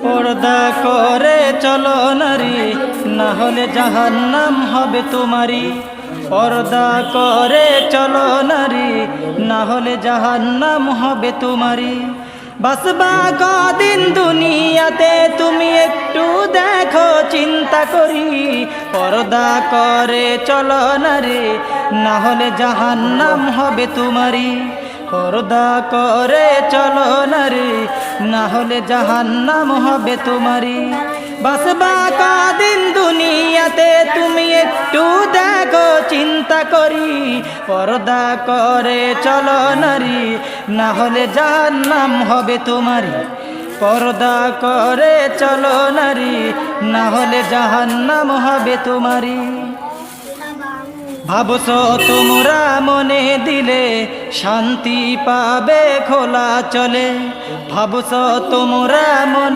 পর্দা করে চলো নারী, না হলে জাহান্নাম হবে তোমারি। পর্দা করে চলো নারী, না হলে জাহান্নাম হবে তোমারি। বাসবা কদিন দুনিয়াতে তুমি একটু দেখো চিন্তা করি। পর্দা করে চলো নারী, না হলে জাহান্নাম হবে তোমারি। পর্দা করে চলো নারী, না হলে জাহান্নাম হবে তোমারি। বাসবা কদিন দুনিয়াতে তুমি একটু দেখো চিন্তা করি। পর্দা করে চলো নারী, না হলে জাহান্নাম হবে তোমারি। পর্দা করে চলো নারী, না হলে জাহান্নাম হবে তোমারি। ভাবছো তোমরা মনে দিলে শান্তি পাবে খোলা চলে। ভাবছো তোমরা মনে